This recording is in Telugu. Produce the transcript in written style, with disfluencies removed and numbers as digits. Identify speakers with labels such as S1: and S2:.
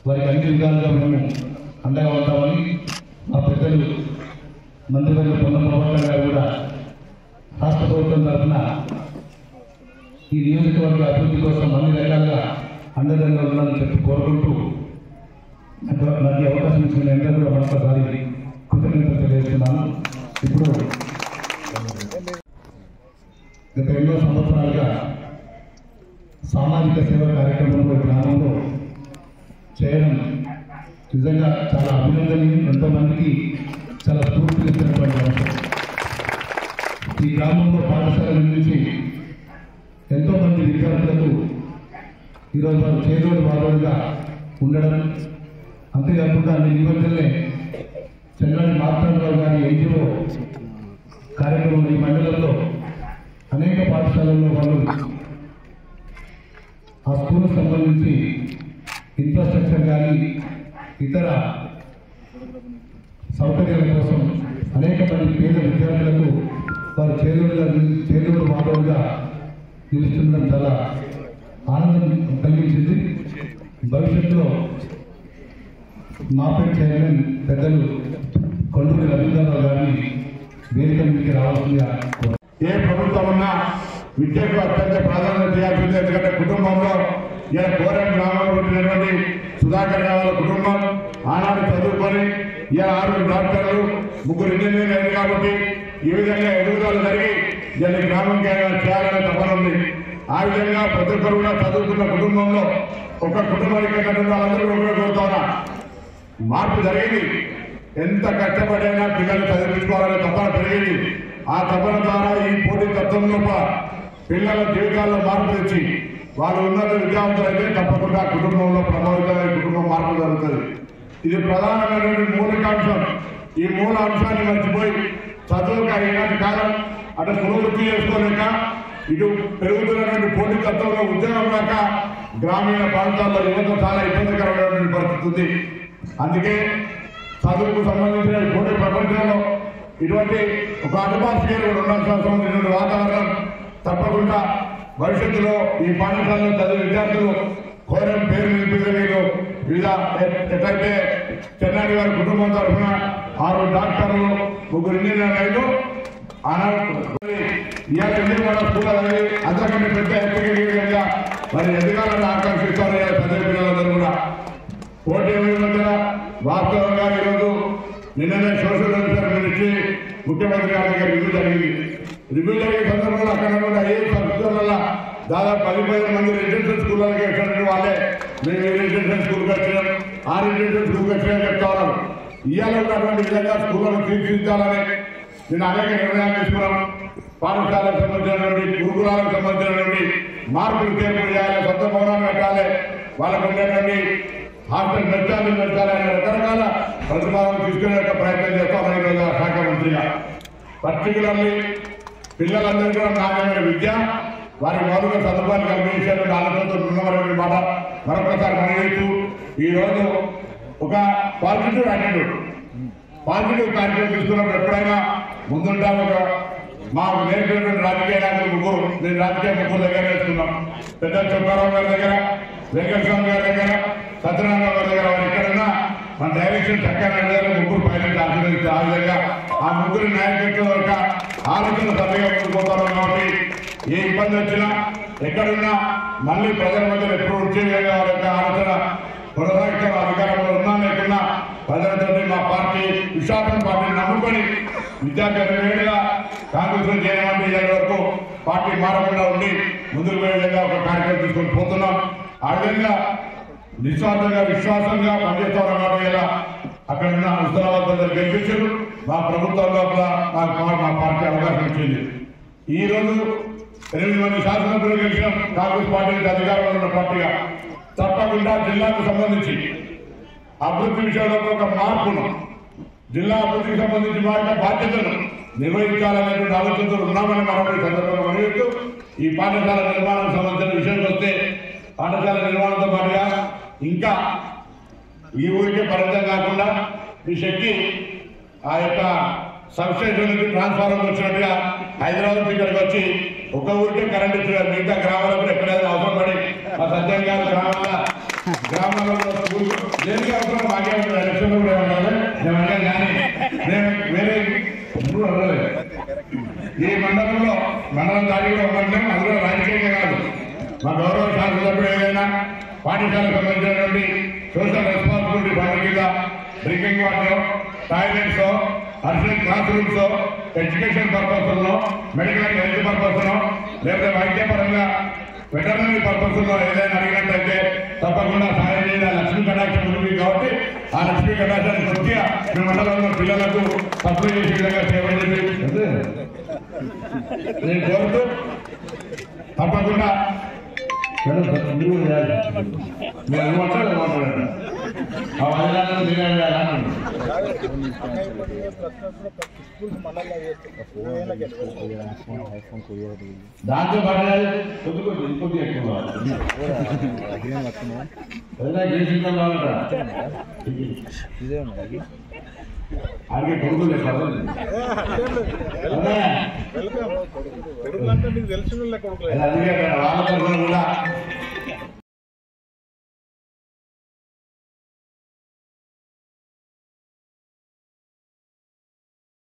S1: వారికి అన్ని విధాలుగా మేము అండగా ఉంటామని మా పెద్దలు మంత్రివర్గ పొన్న ప్రభాకర్ గారు కూడా రాష్ట్ర ప్రభుత్వం తరఫున ఈ నియోజకవర్గ అభివృద్ధి కోసం అన్ని రకాలుగా అండదండగా ఉండాలని చెప్పి కోరుకుంటూ నాకు అవకాశం ఇచ్చిన అందరూ కూడా మరొకసారి కృతజ్ఞతలు తెలియజేస్తున్నాను. ఇప్పుడు గత ఎన్నో సంవత్సరాలుగా సామాజిక సేవ కార్యక్రమంలో గ్రామంలో చేయడం నిజంగా చాలా అభినందనీయం. ఎంతోమందికి చాలా స్ఫూర్తినిచ్చినటువంటి అవసరం. ఈ గ్రామంలో పాఠశాల నుంచి ఎంతోమంది విద్యార్థులకు ఈరోజు వారు చేదోడు వాదోడుగా ఉండడం, అంతేకాకుండా ఈ మధ్యనే చెన్నాడి మార్తాండరావు గారి ఎన్జిఓ కార్యక్రమంలో ఈ మండలంలో అనేక పాఠశాలల్లో వాళ్ళు ఆ స్కూల్కి సంబంధించి ఇన్ఫ్రాస్ట్రక్చర్ కానీ ఇతర సౌకర్యాల కోసం అనేక మంది పేద విద్యార్థులకు వారు చేదోడు వాదోడుగా నిలుస్తుండడం చాలా ఆనందం కలిగించింది. భవిష్యత్తులో మాపేట చైర్మన్ పెద్దలు కొండూరి రవీంద్రరావు గారిని వేదిక మీదకి రావాల్సిందిగా.
S2: ఏ ప్రభుత్వం ఉన్నా విద్యకు అత్యంత ప్రాధాన్యత చేయాల్సింది. ఎందుకంటే కుటుంబంలో ఇలా కోరం గ్రామంలో పుట్టినటువంటి సుధాకర్ రావుల కుటుంబం ఆనాడు చదువుకొని ఇలా 6 డాక్టర్లు 3 ఇంజనీర్లు అయింది కాబట్టి ఈ విధంగా ఎదుగుదల జరిగి దీన్ని గ్రామం చేయాలనే తపన ఉంది. ఆ విధంగా ప్రతి ఒక్కరు కూడా చదువుకున్న కుటుంబంలో ఒక కుటుంబానికి వాళ్ళందరూ కోరుతారా మార్పు జరిగింది. ఎంత కష్టపడైనా పిల్లలు చదివించుకోవాలనే తపన పెరిగింది. ఆ తపన ద్వారా ఈ పోటీ తత్వంలో పిల్లల జీవితాల్లో మార్పు తెచ్చి వాళ్ళు ఉన్నత విద్యావంతులు అయితే తప్పకుండా కుటుంబంలో ప్రభావితమైన కుటుంబం మార్పు జరుగుతుంది. ఇది ప్రధానమైనటువంటి మూలికాంశం. ఈ మూల అంశాన్ని మర్చిపోయి చదువుకు ఈనాటి కాలం అటు పునరుద్ధి చేసుకోలేక ఇటు పెరుగుతున్నటువంటి పోటీ తత్వంలో ఉద్యోగం లేక గ్రామీణ ప్రాంతాల్లో యువత చాలా ఇబ్బందికరమైనటువంటి పరిస్థితి ఉంది. అందుకే చదువుకు సంబంధించిన పోటీ ప్రపంచంలో ఇటువంటి ఒక అట్మాస్ఫియర్ ఉండాల్సిన అవసరం ఉంది. ఇటువంటి వాతావరణం తప్పకుండా భవిష్యత్తులో ఈ పాఠశాలలో చదివే విద్యార్థులు కోరం పేరు నిలిపిదలేదు. వివిధ ఎట్లయితే చెన్నాడి వారి కుటుంబం తరఫున 6 డాక్టర్లు 3 ఇంజనీర్లు ఇవాళ మన స్కూల్ అనేది అంతకంటే పెద్ద ఎత్తుగా మరి ఎదగాలని ఆకాంక్షిస్తారు చదివే పిల్లలందరూ కూడా. పోటీ మధ్య వాస్తవంగా ఈరోజు నిన్ననే సోషల్ వెల్ఫేర్ మినిస్ట్రీ ముఖ్యమంత్రి గారి దగ్గర రివ్యూ జరిగింది. రివ్యూ జరిగే సందర్భంలో అక్కడ ఐఏఎస్ ఆఫీసర్ల దాదాపు 10,000 మంది రెసిడెన్షియల్ స్కూళ్ళకి వచ్చినట్టు వాళ్ళే మేము ఈ రెసిడెన్షియల్ స్కూల్కి వచ్చినాం, ఆ రెసిడెన్షియల్ స్కూల్కి వచ్చినా చెప్తా ఉన్నారు. ఇవాళ ఉన్నటువంటి విధంగా స్కూళ్ళను తీర్చిదిద్దాలని నేను అనేక నిర్ణయాలు తీసుకున్నాం. పాఠశాలకు సంబంధించినటువంటి గురుకులాలకు సంబంధించినటువంటి మార్పులు చేర్పులు చేయాలి, సొంత భవనాలు పెట్టాలి, వాళ్ళకు ఉండేటువంటి హాస్టల్ మెచ్చాలి అనే రకరకాల ప్రతిపాదనలు తీసుకునే ప్రయత్నం చేస్తామని ఈరోజు శాఖ మంత్రిగా. పర్టికులర్లీ పిల్లలందరికీ నాణ్యమైన విద్య, వారి మౌలిక సదుపాయాలు కల్పించేటువంటి ఆలోచనతో ఉన్నటువంటి మాట మరొకసారి మనవేస్తూ ఈరోజు ఒక పాజిటివ్ యాటిట్యూడ్ పాజిటివ్ కార్యక్రమం తీసుకున్నప్పుడు ఎప్పుడైనా ముందుంటాము. మాకు నేర్పినటువంటి రాజకీయ నాయకులు నేను రాజకీయ ముగ్గురు దగ్గర వేసుకున్నాం. పెద్ద చొక్కారావు గారి దగ్గర, వెంకటస్వామి గారి దగ్గర, సత్యనారాయణ గారి దగ్గర వారు ఎక్కడన్నా మన డైరెక్షన్ చక్కగా ముగ్గురు పైలట్ ఆశీర్వదిస్తే ఆ విధంగా ఆ ముగ్గురు నాయకత్వం యొక్క ఆలోచన సభగా ముందుకుపోతారు. కాబట్టి ఏ ఇబ్బంది వచ్చినా ఎక్కడున్నా మళ్ళీ ప్రజల మధ్యలో ఎప్పుడు వచ్చే విధంగా వారి యొక్క ఆలోచన కొనసాగించిన అధికారంలో ఉన్నా లేకున్నా ప్రజలతో మా పార్టీ విశాఖం పార్టీని నమ్ముకొని విద్యార్థులుగా కాంగ్రెస్ లో చేయడానికి వరకు పార్టీ మారకుండా ఉండి ముందుకు పోయే విధంగా ఒక కార్యక్రమం తీసుకొని పోతున్నాం. ఆ విధంగా నిస్వార్థంగా విశ్వాసంగా పనిచేస్తాం. ఇలా అక్కడ ఉన్న హుస్నాబాద్ ప్రజలు గెలిపించారు. మా ప్రభుత్వం లోపల మా పార్టీ అవకాశం ఇచ్చింది. ఈ రోజు 8 మంది శాసనసభ్యులు గెలిచిన కాంగ్రెస్ పార్టీకి అధికారంలో ఉన్న పార్టీగా తప్పకుండా జిల్లాకు సంబంధించి అభివృద్ధి విషయంలో ఒక మార్పును, జిల్లా అభివృద్ధికి సంబంధించి మా యొక్క బాధ్యతను నిర్వహించాలనేటువంటి ఆలోచనతో ఉన్నామని మరొకటి సందర్భంగా మనవిస్తూ ఈ పాఠశాల నిర్మాణానికి సంబంధించిన విషయం వస్తే పాఠశాల నిర్మాణంతో పాటుగా ఇంకా ఈ ఊరికే పరిమితం కాకుండా ఈ శక్తి ఆ యొక్క సబ్స్టేషన్ నుంచి ట్రాన్స్ఫార్మర్ వచ్చినట్టుగా హైదరాబాద్ ఇక్కడికి వచ్చి ఒక ఊరికే కరెంట్ ఇచ్చారు. మిగతా గ్రామాలకు ఎక్కడైనా అవసరం పడి మా సత్యం గారు గ్రామాల్లో స్కూల్ దేనికి అవసరం మాకే ఎలక్షన్లో కూడా ఉండాలి నేను అడిగాను కానీ నేను వేరే ఇప్పుడు అడగలేదు. ఈ మండలంలో మండలం దాడిలో ఉండడం అందులో రాజకీయంగా కాదు మా గౌరవ శాసనసభ్యుడు ఏదైనా పాఠశాలకు సంబంధించినటువంటి సోషల్ రెస్పాన్సిబిలిటీ పనుల కింద drinking water, toilets, urgent class rooms, education purpose లో, మెడికల్ అండ్ హెల్త్ పర్పస్ లో, లేకపోతే వైద్యపరంగా వెటర్నరీ పర్పస్ లో ఏదైనా అడిగినట్లయితే తప్పకుండా సాయం చేయాలి. లక్ష్మీ కటాక్షం ఉంది కాబట్టి ఆ లక్ష్మీ కటాక్షాన్ని కొద్దిగా మీ మండలంలో పిల్లలకు సప్లై చేసే విధంగా చేయమని చెప్పి నేను కోరుతూ తప్పకుండా మీరు మాట్లాడండి ఆ వదిలాలను మీరే దాంతో పాటు ఇంకొద్ది ఎక్కువ ఆడికి కొడుకులు అందుకే వాళ్ళ తరఫున కూడా